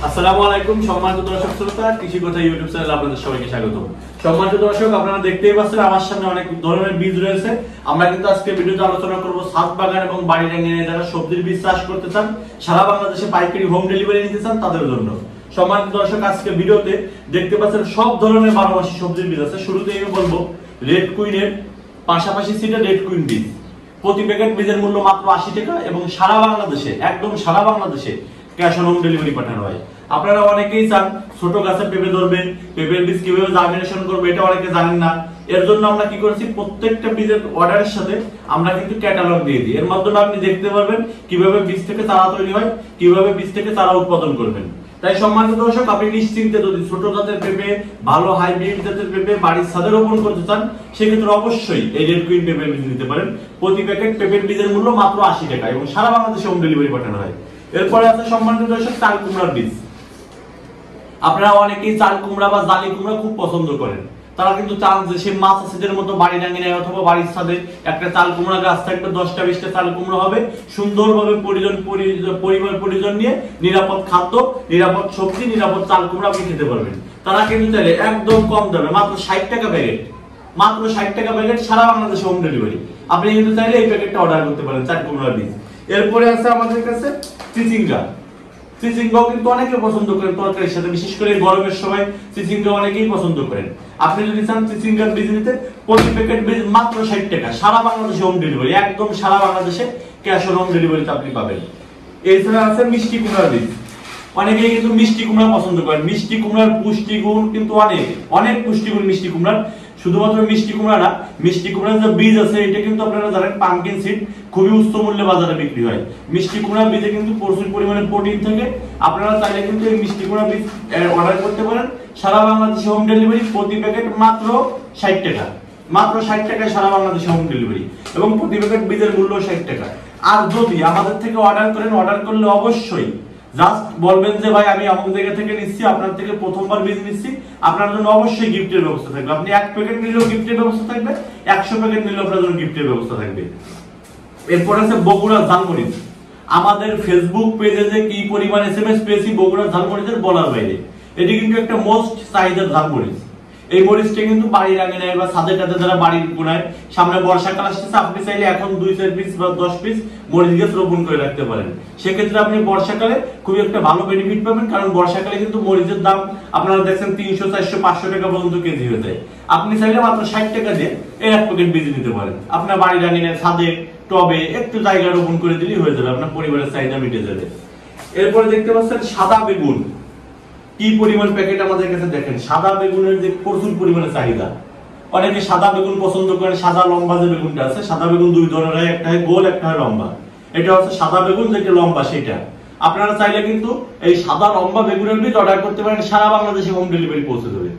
আসসালামু আলাইকুম সম্মানিত দর্শক শ্রোতা, কৃষি কথা ইউটিউব চ্যানেলে আপনাদের সবাইকে স্বাগত। সম্মানিত দর্শক, আপনারা দেখতেই পাচ্ছেন আমার সামনে অনেক ধরনের বীজ রয়েছে। আমরা কিন্তু আজকে ভিডিওতে আলোচনা করব ছাদ বাগান এবং বাড়ির আঙিনায় যারা সবজির বীজ চাষ করতে চান, সারা বাংলাদেশে পাইকারি হোম ডেলিভারি নিতে চান তাদের জন্য। সম্মানিত দর্শক, আজকে ভিডিওতে দেখতে পাচ্ছেন সব ধরনের 12 মাসি সবজির বীজ আছে। শুরুতেই আমি বলবো রেড কুইনের পাশাপাশি সিডা রেড কুইন বীজ। প্রতি প্যাকেট বীজের মূল্য মাত্র 80 টাকা এবং সারা বাংলাদেশে, একদম সারা বাংলাদেশে ক্যাশ অন হোম ডেলিভারি পাঠানো হয়। আপনারা অনেকেই চান ছোট গাছে পেঁপে ধরবেন, পেঁপের বীজ কিভাবে জার্মিনেশন করবে এটা অনেকে জানেন না। এর জন্য আমরা কি করেছি, প্রত্যেকটা বীজের অর্ডারের সাথে আমরা কিন্তু ক্যাটালগ দিয়ে দিই। এর মাধ্যমে আপনি দেখতে পারবেন কিভাবে বীজ থেকে চারা তৈরি হয়, কিভাবে বীজ থেকে চারা উৎপাদন করবেন। তাই সম্মানিত দর্শক, আপনি নিশ্চিন্তে যদি ছোট জাতের পেঁপে, ভালো হাইব্রিড জাতের পেঁপে বাড়ির ছাদে রোপণ করতে চান, সেক্ষেত্রে অবশ্যই এই রেড কুইন পেঁপের বীজ নিতে পারেন। প্রতি প্যাকেট পেঁপের বীজের মূল্য মাত্র 80 টাকা এবং সারা বাংলাদেশে হোম ডেলিভারি পাঠানো হয়। এরপরে আছে সম্মানিত দর্শক চাল কুমড়ার বীজ। আপনারা অনেকেই চাল কুমড়া বা জালি কুমড়া খুব পছন্দ করেন। তারা কিন্তু চান যে সে মাছ চাষিদের মতো বাড়ির আঙিনায় অথবা বাড়ির ছাদে একটা চাল কুমড়া গাছ থাকবে, 10টা 20টা চাল কুমড়া হবে, সুন্দরভাবে পরিবার পরিজন নিয়ে নিরাপদ খাদ্য, নিরাপদ সবজি, নিরাপদ চাল কুমড়া আপনি খেতে পারবেন। তারা কিন্তু চাইলে একদম কম দামে মাত্র 60 টাকা প্যাকেট, মাত্র 60 টাকা প্যাকেট সারা বাংলাদেশে হোম ডেলিভারি। আপনি কিন্তু চাইলে এই প্যাকেটটা অর্ডার করতে পারেন চাল কুমড়ার বীজ। এরপরে আছে আমাদের কাছে চিচিঙ্গা। চিচিঙ্গাও কিন্তু অনেকে পছন্দ করেন তরকারির সাথে, বিশেষ করে গরমের সময় চিচিঙ্গা অনেকেই পছন্দ করেন। আপনি যদি চান চিচিঙ্গার বীজ নিতে, প্রতি প্যাকেট বীজ মাত্র 60 টাকা, সারা বাংলাদেশে হোম ডেলিভারি, একদম সারা বাংলাদেশে ক্যাশ অন হোম ডেলিভারিতে আপনি পাবেন। এছাড়া আছে মিষ্টি কুমড়ার বীজ। অনেকেই কিন্তু মিষ্টি কুমড়া পছন্দ করেন। মিষ্টি কুমড়ার পুষ্টিগুণ কিন্তু অনেক পুষ্টিগুণ মিষ্টি কুমড়ার। শুধুমাত্র মিষ্টি কুমড়া না, মিষ্টি কুমড়ার যে বীজ আছে এটা কিন্তু আপনারা জানেন পাম্পকিন সিড খুবই উচ্চ মূল্যে বাজারে বিক্রি হয়। মিষ্টি কুমড়ার বীজে কিন্তু প্রচুর পরিমাণে প্রোটিন থাকে। আপনারা চাইলে কিন্তু এই মিষ্টি কুমড়ার বীজ অর্ডার করতে পারেন। সারা বাংলাদেশে হোম ডেলিভারি, প্রতি প্যাকেট মাত্র 60 টাকা, মাত্র 60 টাকায় সারা বাংলাদেশে হোম ডেলিভারি এবং প্রতি প্যাকেট বীজের মূল্য 60 টাকা। আর যদি আমাদের থেকে অর্ডার করেন, অর্ডার করলে অবশ্যই জাস্ট বলবেন যে ভাই আমি অমুক জায়গা থেকে নিচ্ছি, আপনার থেকে প্রথমবার বীজ নিচ্ছি, আপনার জন্য অবশ্যই গিফটের ব্যবস্থা থাকবে। আপনি 1 প্যাকেট নিলেও গিফটের ব্যবস্থা থাকবে, 100 প্যাকেট নিলেও আপনার জন্য গিফটের ব্যবস্থা থাকবে। এরপর আছে বগুড়া ঝালমরিচ। আমাদের ফেসবুক পেজে যে কি পরিমাণ এসএমএস পেয়েছি বগুড়া ঝালমরিচের বলার বাইরে। এটি কিন্তু একটা মোস্ট চাহিদার ঝালমরিচ। এই মরিচটা কিন্তু বাড়ির আঙিনায় বা ছাদে টাদে যারা বাড়ির কোনায়, সামনে বর্ষাকাল আসতেছে, আপনি চাইলে এখন 2-4 পিস বা 10 পিস মরিচ গাছ রোপণ করে রাখতে পারেন। সেক্ষেত্রে আপনি বর্ষাকালে খুবই একটা ভালো বেনিফিট পাবেন, কারণ বর্ষাকালে কিন্তু মরিচের দাম আপনারা দেখছেন 300, 400, 500 টাকা পর্যন্ত কেজি হয়ে যায়। আপনি চাইলে মাত্র 60 টাকা দিয়ে এই 1 প্যাকেট বীজ নিতে পারেন। আপনার বাড়ির আঙিনায়, ছাদে, টবে একটু জায়গা রোপণ করে দিলেই হয়ে যাবে, আপনার পরিবারের চাহিদা মিটে যাবে। এরপরে দেখতে পাচ্ছেন সাদা বেগুন। কি পরিমাণ প্যাকেট আমাদের কাছে, দেখেন সাদা বেগুনের যে প্রচুর পরিমাণে চাহিদা। অনেকে সাদা বেগুন পছন্দ করেন। সাদা লম্বা যে বেগুনটা আছে, সাদা বেগুন 2 ধরনের হয়, একটা হয় গোল, একটা হয় লম্বা। এটা হচ্ছে সাদা বেগুন, যেটা লম্বা সেটা। আপনারা চাইলে কিন্তু এই সাদা লম্বা বেগুনের বীজ অর্ডার করতে পারেন, সারা বাংলাদেশে হোম ডেলিভারি পৌঁছে যাবে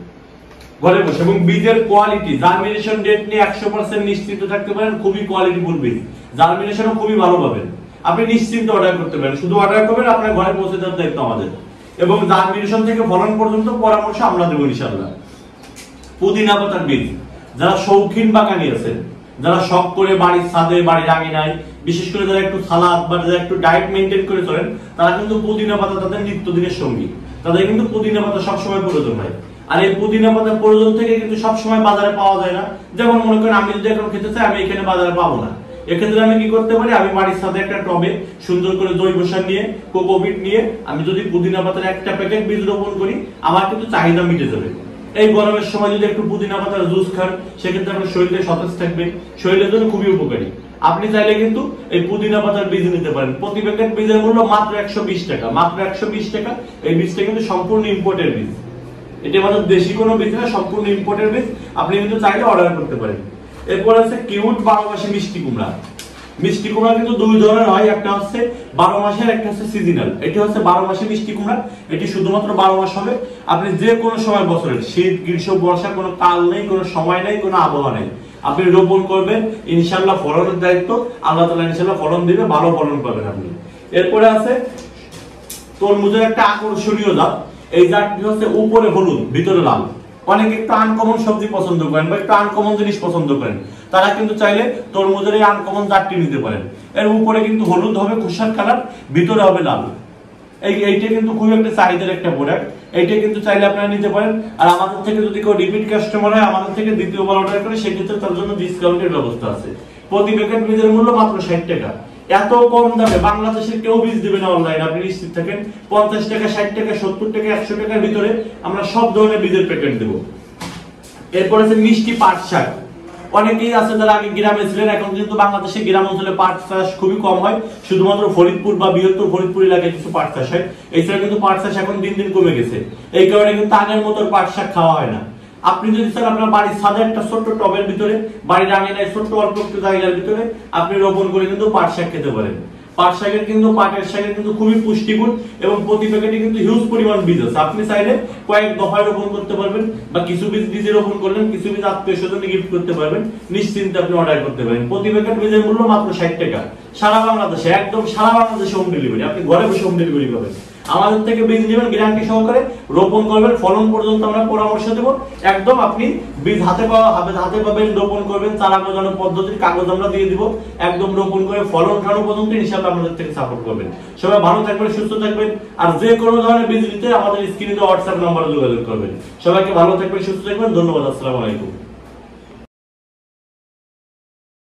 ঘরে বসে। এবং বীজের কোয়ালিটি, জার্মিনেশন ডেট নিয়ে 100% নিশ্চিত থাকতে পারেন, খুবই কোয়ালিটিফুল বীজ, জার্মিনেশনও খুবই ভালো পাবেন। আপনি নিশ্চিন্তে অর্ডার করতে পারেন, শুধু অর্ডার করবেন, আপনার ঘরে পৌঁছে দেওয়ার দায়িত্ব আমাদের। এবং জার্মিনেশন থেকে ফলন পর্যন্ত পরামর্শ আমরা দেব ইনশাআল্লাহ। পুদিনা পাতার বীজ। যারা শৌখিন বাগানি আছেন, যারা শখ করে বাড়ির ছাদে, বাড়ির আঙিনায়, বিশেষ করে যারা একটু সালাদ বা যারা একটু ডায়েট মেইনটেইন করে চলেন, তারা কিন্তু পুদিনা পাতা তাদের নিত্যদিনের সঙ্গী। তাদের কিন্তু পুদিনা পাতা সবসময় প্রয়োজন হয়। আর এই পুদিনা পাতার প্রয়োজন থেকে কিন্তু সবসময় বাজারে পাওয়া যায় না। যেমন মনে করেন আমি যদি এখন খেতে চাই, আমি এখানে বাজারে পাবো না। এক্ষেত্রে আমি কি করতে পারি, আমি বাড়ির সাথে একটা টবে সুন্দর করে জৈব সার নিয়ে, কোকোপিট নিয়ে আমি যদি পুদিনা পাতার 1টা প্যাকেট বীজ রোপণ করি, আমার কিন্তু চাহিদা মিটে যাবে। এই গরমের সময় যদি একটু পুদিনা পাতার জুস খান, সেক্ষেত্রে আপনার শরীরে সতেজ থাকবে, শরীরের জন্য খুবই উপকারী। আপনি চাইলে কিন্তু এই পুদিনা পাতার বীজ নিতে পারেন। প্রতি প্যাকেট বীজের মূল্য মাত্র 120 টাকা, মাত্র 120 টাকা। এই বীজটা কিন্তু সম্পূর্ণ ইম্পোর্টের বীজ, এটা আমাদের দেশি কোনো বীজ না, সম্পূর্ণ ইম্পোর্টের বীজ। আপনি কিন্তু চাইলে অর্ডার করতে পারেন। এরপর আছে কিউট 12 মাসি মিষ্টি কুমড়া। মিষ্টি কুমড়া কিন্তু 2 ধরনের হয়, একটা হচ্ছে 12 মাসের, একটা হচ্ছে সিজনাল। এটি হচ্ছে 12 মাসি মিষ্টি কুমড়া। এটি শুধুমাত্র 12 মাস হবে। আপনি যে কোনো সময় বছরের, শীত, গ্রীষ্ম, বর্ষা, কোনো কাল নেই, কোনো সময় নেই, কোনো আবহাওয়া নেই, আপনি রোপণ করবেন, ইনশাআল্লাহ ফলনের দায়িত্ব আল্লাহ তাআলা ইনশাআল্লাহ ফলন দিবে, ভালো ফলন পাবেন আপনি। এরপরে আছে তরমুজের একটা আকর্ষণীয় জাত। এই জাতটি হচ্ছে উপরে হলুদ, ভিতরে লাল। অনেকে একটু আনকমন সবজি পছন্দ করেন বা একটু আনকমন জিনিস পছন্দ করেন, তারা কিন্তু চাইলে তরমুজের এই আনকমন জাতটি নিতে পারেন। এর উপরে কিন্তু হলুদ হবে, খোসার কালার, ভিতরে হবে লাল। এইটা কিন্তু খুব একটা চাহিদার একটা প্রোডাক্ট, এইটা কিন্তু চাইলে আপনারা নিতে পারেন। আর আমাদের থেকে যদি কেউ রিপিট কাস্টমার হয়, আমাদের থেকে দ্বিতীয়বার অর্ডার করে, সেক্ষেত্রে তার জন্য ডিসকাউন্টের ব্যবস্থা আছে। প্রতি প্যাকেট বীজের মূল্য মাত্র 60 টাকা। এত কম দামে বাংলাদেশের কেউ বীজ দিবে না অনলাইন, আপনি নিশ্চিত থাকেন। 50 টাকা, 60 টাকা, 70 টাকা, 100 টাকার ভিতরে আমরা সব ধরনের বীজের প্যাকেট দেব। এরপর আছে মিষ্টি পাট শাক। অনেকেই আছে যারা আগে গ্রামে ছিলেন, এখন কিন্তু বাংলাদেশে গ্রাম অঞ্চলে পাট চাষ খুবই কম হয়, শুধুমাত্র ফরিদপুর বা বৃহত্তর ফরিদপুর এলাকায় কিছু পাট চাষ হয়। এছাড়া কিন্তু পাট চাষ এখন দিন দিন কমে গেছে, এই কারণে কিন্তু আগের মতো পাট শাক খাওয়া হয় না। আপনি যদি চান আপনার বাড়ির ছাদে একটা ছোট্ট টবের ভিতরে, বাড়ির আঙিনায় ছোট্ট অল্প একটু জায়গার ভিতরে আপনি রোপণ করে কিন্তু পাট শাক খেতে পারেন। পাট শাকের কিন্তু, পাটের শাকের কিন্তু খুবই পুষ্টিগুণ এবং প্রতি প্যাকেটে কিন্তু হিউজ পরিমাণ বীজ আছে। আপনি চাইলে কয়েক দফায় রোপণ করতে পারবেন, বা কিছু বীজ নিজে রোপণ করলেন, কিছু বীজ আত্মীয় স্বজনে গিফট করতে পারবেন, নিশ্চিন্তে আপনি অর্ডার করতে পারেন। প্রতি প্যাকেট বীজের মূল্য মাত্র 60 টাকা। সারা বাংলাদেশে, একদম সারা বাংলাদেশে হোম ডেলিভারি, আপনি ঘরে বসে হোম ডেলিভারি পাবেন। আমাদের থেকে বীজ নেবেন, গ্যারান্টি সহকারে রোপণ করবেন, ফলন পর্যন্ত আমরা পরামর্শ দেব। একদম আপনি বীজ হাতে পাবেন, রোপণ করবেন, চারা গজানোর পদ্ধতির কাগজ আমরা দিয়ে দিব, একদম রোপণ করে ফলন উঠানো পর্যন্ত ইনশাআল্লাহ আমাদের থেকে সাপোর্ট করবেন। সবাই ভালো থাকবেন, সুস্থ থাকবেন। আর যে কোনো ধরনের বীজ নিতে আমাদের স্ক্রিনে হোয়াটসঅ্যাপ নম্বরে যোগাযোগ করবেন। সবাইকে ভালো থাকবেন, সুস্থ থাকবেন। ধন্যবাদ। আসসালামু আলাইকুম।